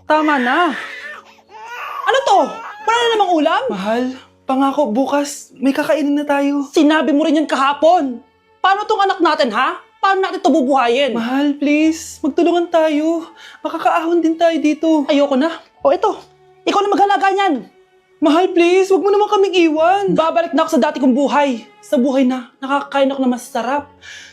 tama na. Ano to? Wala na namang ulam? Mahal, pangako bukas may kakainin na tayo. Sinabi mo rin yan kahapon. Paano tong anak natin, ha? Paano natin ito bubuhayin? Mahal, please, magtulungan tayo. Makakaahon din tayo dito. Ayoko na. O ito, ikaw na maghalaga niyan. Mahal, please, wag mo naman kaming iwan. Babalik na ako sa dati kong buhay. Sa buhay na nakakakain ako na masarap.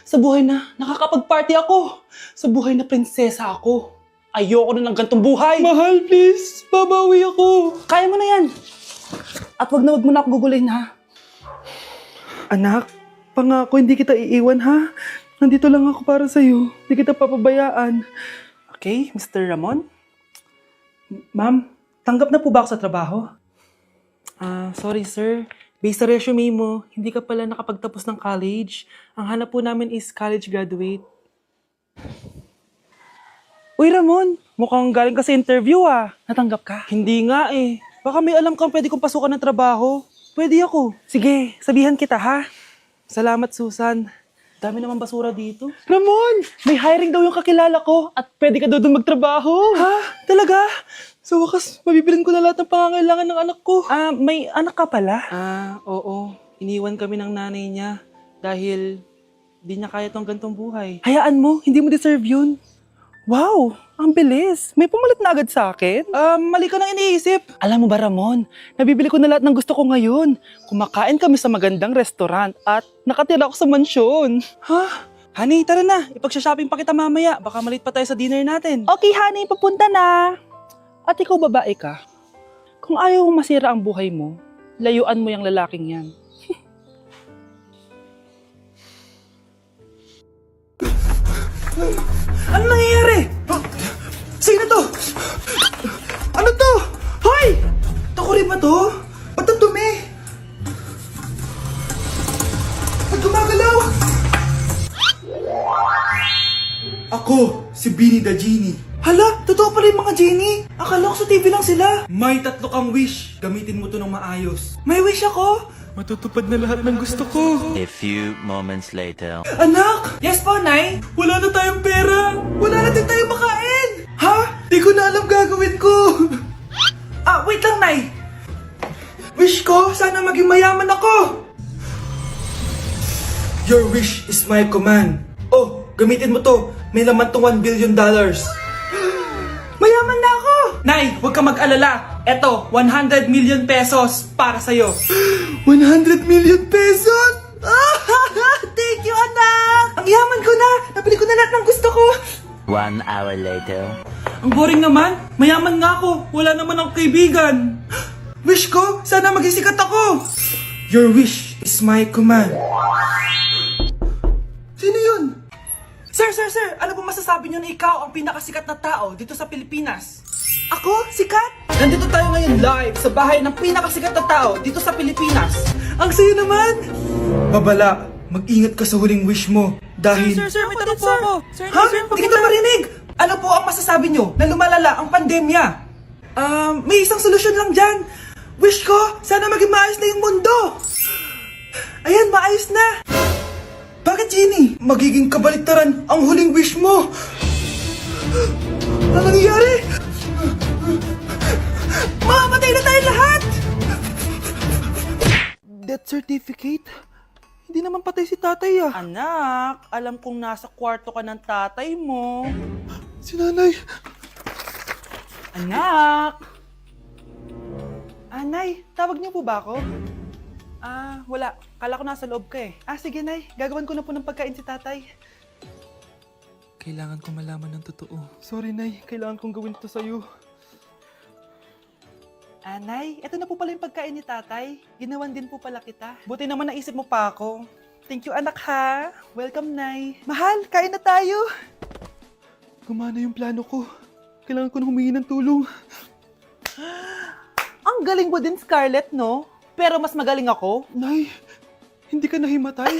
Sa buhay na nakakapag-party ako. Sa buhay na prinsesa ako. Ayoko na ng gantong buhay. Mahal, please, babawi ako. Kaya mo na yan. At wag na ako gugulin, ha? Anak, pangako hindi kita iiwan ha. Nandito lang ako para sa'yo. Hindi kita papabayaan. Okay, Mr. Ramon? Ma'am, tanggap na po ba ako sa trabaho? Sorry sir. Based sa resume mo, hindi ka pala nakapagtapos ng college. Ang hanap po namin is college graduate. Uy Ramon, mukhang galing ka sa interview Natanggap ka? Hindi nga eh. Baka may alam kang pwede kong pasukan ng trabaho. Pwede ako. Sige, sabihan kita ha. Salamat Susan. Dami naman basura dito. Ramon, may hiring daw yung kakilala ko at pwede ka daw doon magtrabaho. Ha? Talaga? Sa wakas, mabibilin ko na lahat ng pangangailangan ng anak ko. May anak ka pala? Oo. Iniwan kami ng nanay niya dahil di niya kaya tong gantong buhay. Hayaan mo, hindi mo deserve yun. Wow, ang bilis. May pumalit na agad sa akin. Mali ka nang iniisip. Alam mo ba Ramon, nabibili ko na lahat ng gusto ko ngayon. Kumakain kami sa magandang restaurant at nakatira ako sa mansyon. Ha? Honey, tara na. Ipag-shopping pa kita mamaya. Baka malit pa tayo sa dinner natin. Okay honey, papunta na. At ikaw babae ka. Kung ayaw mong masira ang buhay mo, layuan mo yung lalaking yan. Ano nangyayari? Sino to? Ano to? Hoy! Takuri ba to? Ba't ang dumi? Ba't gumagalaw? Ako, si Beanie the Genie. Hala, totoo pala yung mga genie. Akala ko sa TV lang sila. May 3 kang wish. Gamitin mo to ng maayos. May wish ako. Matutupad na lahat ng gusto ko. A few moments later. Anak! Yes po, Nay? Wala na tayong pera. Wala na din tayo makain. Ha? Di ko na alam gagawin ko. Wait lang, Nay. Wish ko, sana maging mayaman ako. Your wish is my command. Oh, gamitin mo to. May laman tong $1 billion. Mayaman na ako! Nay, huwag ka mag-alala. Eto, 100 million pesos para sa'yo. 100 million pesos? Thank you, anak! Ang yaman ko na! Nabili ko na lahat ng gusto ko! 1 hour later. Ang boring naman. Mayaman nga ako. Wala naman akong kaibigan. Wish ko, sana maging sikat ako! Your wish is my command. Sino yun? Sir! Ano po masasabi niyo na ikaw ang pinakasikat na tao dito sa Pilipinas? Ako? Sikat? Nandito tayo ngayon live sa bahay ng pinakasikat na tao dito sa Pilipinas. Ang sayo naman! Babala, mag-ingat ka sa huling wish mo. Dahil... Sir, may tanong po ako. Ha? Hindi kita marinig! Ano po ang masasabi niyo na lumalala ang pandemya? May isang solusyon lang dyan. Wish ko, sana maging maayos na yung mundo. Ayan, maayos na. Bakit, Genie? magiging kabaliktaran ang huling wish mo. Ano nangyayari? Mamamatay na tayo lahat! Death certificate? Hindi naman patay si tatay Anak, alam kong nasa kwarto ka ng tatay mo. Si nanay. Anak! Nay, tawag niyo po ba ako? Wala. Kala ko nasa loob ka eh. Sige, Nay. Gagawan ko na po ng pagkain si tatay. Kailangan ko malaman ng totoo. Sorry, Nay. Kailangan kong gawin ito sa'yo. Nay, ito na po pala yung pagkain ni tatay. Ginawan din po pala kita. Buti naman naisip mo pa ako. Thank you, anak ha. Welcome, Nay. Mahal, kain na tayo. Gumana yung plano ko. Kailangan ko na humingi ng tulong. Ang galing mo din, Scarlett, no? Pero mas magaling ako. Nay, hindi ka nahimatay.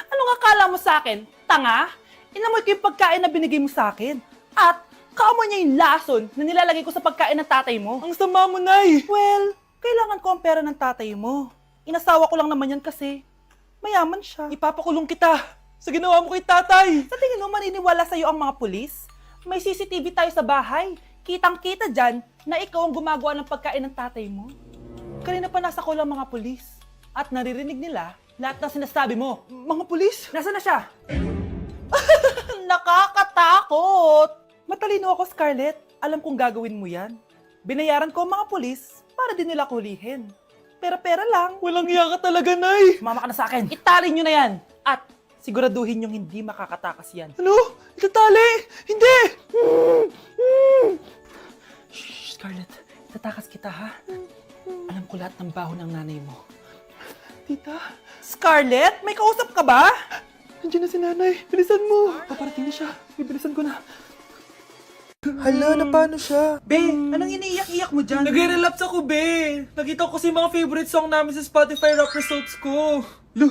Anong akala mo sa akin? Tanga? Inamoy ko yung pagkain na binigay mo sa akin. At kaamoy niya yung lason na nilalagay ko sa pagkain ng tatay mo. Ang sama mo, Nay. Well, kailangan ko ang pera ng tatay mo. Inasawa ko lang naman yan kasi mayaman siya. Ipapakulong kita sa ginawa mo kay tatay. Sa tingin mo maniniwala sa'yo ang mga pulis? May CCTV tayo sa bahay. Kitang-kita dyan na ikaw ang gumagawa ng pagkain ng tatay mo. Kanina pa nasa kulang mga pulis. At naririnig nila lahat ng sinasabi mo. Mga pulis? Nasaan na siya? Nakakatakot! Matalino ako, Scarlett. Alam kong gagawin mo yan. Binayaran ko ang mga pulis para din nila kulihin. Pera-pera lang. Walang iya ka talaga, Nay. Sumama ka na sa akin. Itali nyo na yan. At siguraduhin yung hindi makakatakas yan. Ano? Itatali? Hindi! Shh, Scarlett. Tatakas kita, ha? Alam ko lahat ng baho ng nanay mo. Tita, Scarlett, may kausap ka ba? nandiyan na si Nanay. Bilisan mo. Paparating na siya. Bibilisan ko na. Hala, na paano siya? Be, anong iniiyak-iyak mo dyan? Nagre-relapse ako, be. Nakita ko kasi mga favorite song namin sa Spotify rap results ko. Lo,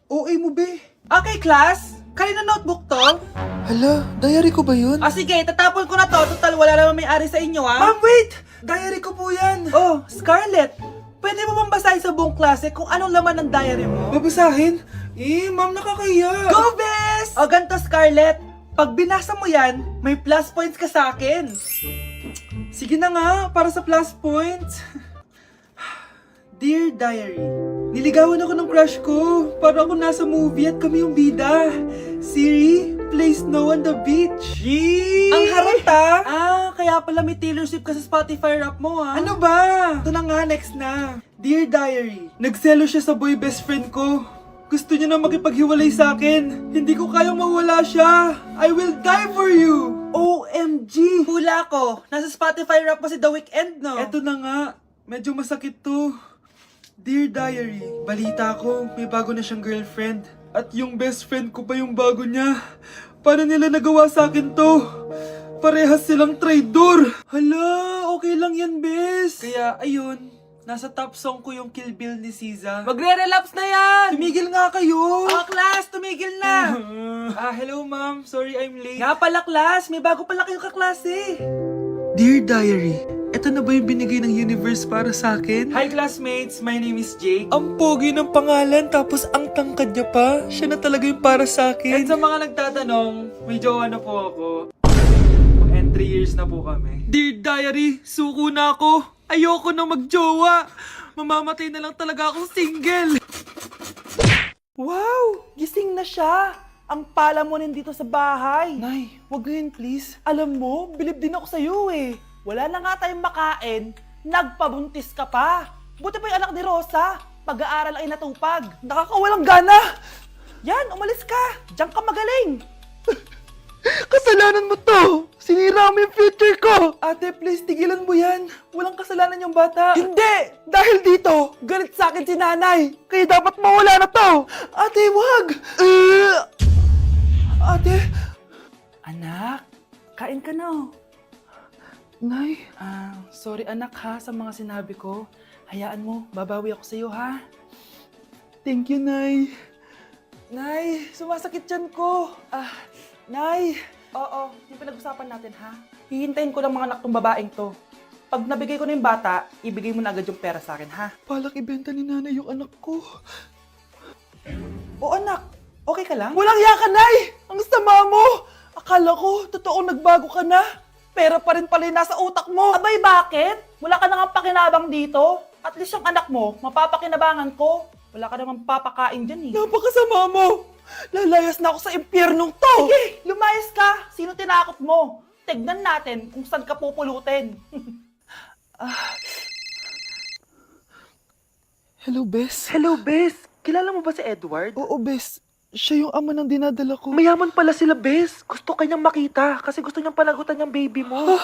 OA mo, be. Okay, class. Kanina notebook to? Hala, diary ko ba yun? Sige, tatapon ko na to. Total, wala naman may-ari sa inyo, ha? Ma'am, wait! Diary ko po yan. Oh, Scarlett. Pwede mo bang basahin sa buong klase kung anong laman ng diary mo? Babasahin? Ma'am, nakakaya. Go, Bes! O, ganito, Scarlett. Pag binasa mo yan, may plus points ka sa akin. Sige na nga, para sa plus points. Dear Diary, niligawan ako ng crush ko. Para ako nasa movie at kami yung bida. Siri, play Snow on the Beach. Yee! Ang harot, kaya pala may Taylor Swift ka sa Spotify rap mo, ha? Ano ba? Ito na nga, next na. Dear Diary, nagselo siya sa boy best friend ko. Gusto niya na makipaghiwalay sa akin. Hindi ko kayang mawala siya. I will die for you. OMG! Hula ko. Nasa Spotify rap mo si The Weeknd, no? Eto na nga. Medyo masakit to. Dear Diary, balita ko, may bago na siyang girlfriend. At yung best friend ko pa yung bago niya. Paano nila nagawa sa akin to? Parehas silang traidor. Hala, okay lang yan, bes. Kaya, ayun. Nasa top song ko yung Kill Bill ni SZA. Magre-relapse na yan! Tumigil nga kayo! Oh, class, tumigil na! Hello ma'am. Sorry I'm late. Nga pala, class, may bago pala kayong kaklase. Dear Diary, eto na ba yung binigay ng universe para sa akin? Hi classmates, my name is Jake. Ang pogi ng pangalan tapos ang tangkad niya pa. Siya na talaga yung para sa akin. At sa mga nagtatanong, may jowa na po ako. And 3 years na po kami. Dear Diary, suko na ako. Ayoko na magjowa. Mamamatay na lang talaga akong single. Wow! Gising na siya! Ang pala mo nandito sa bahay. Nay, wag ngayon please. Alam mo, bilib din ako sa'yo eh. Wala na nga tayong makain, nagpabuntis ka pa. Buti pa yung anak ni Rosa, pag-aaral ang inatupag. Nakakawalang gana! Yan, umalis ka! Diyan ka magaling! Kasalanan mo to! Sinira mo yung future ko! Ate, please, tigilan mo yan. Walang kasalanan yung bata. Hindi! Dahil dito, galit sa akin si nanay. Kaya dapat mawala na to. Ate, wag! Ate! Anak, kain ka na. Nay? Sorry anak ha sa mga sinabi ko. Hayaan mo, babawi ako sa'yo ha. Thank you, Nay. Nay, sumasakit yan ko. Nay. Oo, yung pinag-usapan natin ha. Hihintayin ko lang mga anak tong babaeng to. Pag nabigay ko na yung bata, ibigay mo na agad yung pera sa akin ha. Palak ibenta ni Nanay yung anak ko. O anak, okay ka lang? Walang iya ka, Nay! Ang sama mo! Akala ko, totoong nagbago ka na. Pera pa rin pala yung nasa utak mo. Abay, bakit? Wala ka nang pakinabang dito. At least yung anak mo, mapapakinabangan ko. Wala ka namang papakain dyan eh. Napakasama mo! Lalayas na ako sa impyernong to! Sige, lumayas ka. Sino tinakot mo? Tignan natin kung saan ka pupulutin. Hello, Bes. Hello, Bes. Kilala mo ba si Edward? Oo, Bes. Siya yung ama ng dinadala ko. Mayaman pala sila, Bes. Gusto kanyang makita kasi gusto niyang panagutan yung baby mo.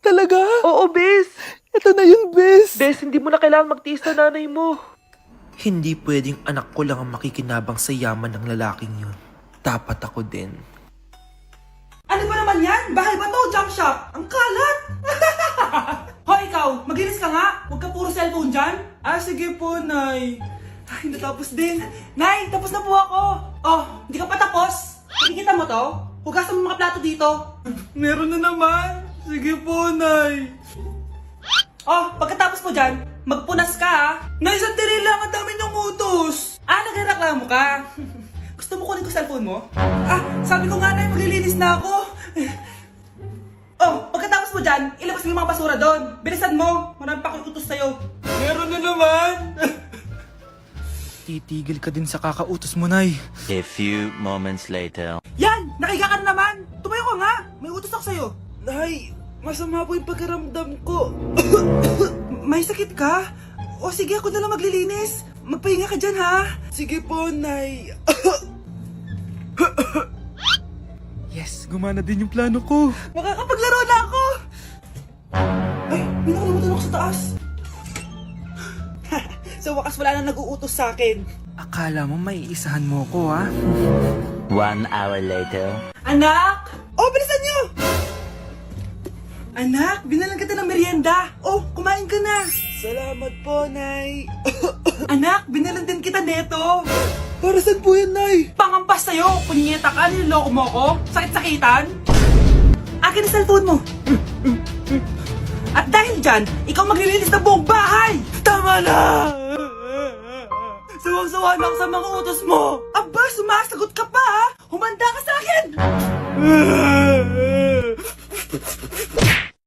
Talaga? Oo, Bes. Ito na yun, Bes. Bes, hindi mo na kailangan magtiis na nanay mo. Hindi pwedeng anak ko lang ang makikinabang sa yaman ng lalaking yun. Dapat ako din. Ano ba naman yan? Bahay ba to? Junk shop? Ang kalat! Hoy, ikaw! Maginis ka nga! Huwag ka puro cellphone dyan! Sige po, Nay. Ay, natapos din. Nay, tapos na po ako! Oh, hindi ka pa tapos? Nakikita mo to? Hugasan mo mga plato dito. Meron na naman. Sige po, Nay. Oh, pagkatapos mo dyan, magpunas ka ha! Nay, sandali lang. Ang dami niyong utos. Nagreklamo ka? Gusto mo kunin ko cellphone mo? Sabi ko nga, Nay, maglilinis na ako. Oh, pagkatapos mo dyan, ilabas mo yung mga basura doon. Bilisan mo, marami pa akong utos sa'yo. Meron na naman. Titigil ka din sa kakautos mo, Nay. A few moments later. Yan, nakiga ka na naman. Tumayo ka nga, may utos ako sa'yo. Nay, masama po yung pagkaramdam ko. May sakit ka? O sige, ako na lang maglilinis. Magpahinga ka dyan, ha? Sige po, Nay. Yes, gumana din yung plano ko. Makakapaglaro na ako! Ay, may nakalimutan ako sa taas. Sa wakas wala na nag-uutos sa akin. Akala mo may isahan mo ko, ha? 1 hour later. Anak! Oh, bilisan niyo! Anak, binalan kita ng merienda. Oh, kumain ka na. Salamat po, Nay. Anak, binalan din kita neto. Para saan po yan, Nay? Pangampas sa'yo. Punyeta ka, niloloko mo ko. Sakit-sakitan. Akin ang cellphone mo. At dahil dyan, ikaw maglilinis ng buong bahay. Tama na! Sawang-sawa na ako sa mga utos mo. Aba, sumasagot ka pa, ha? Humanda ka sa akin!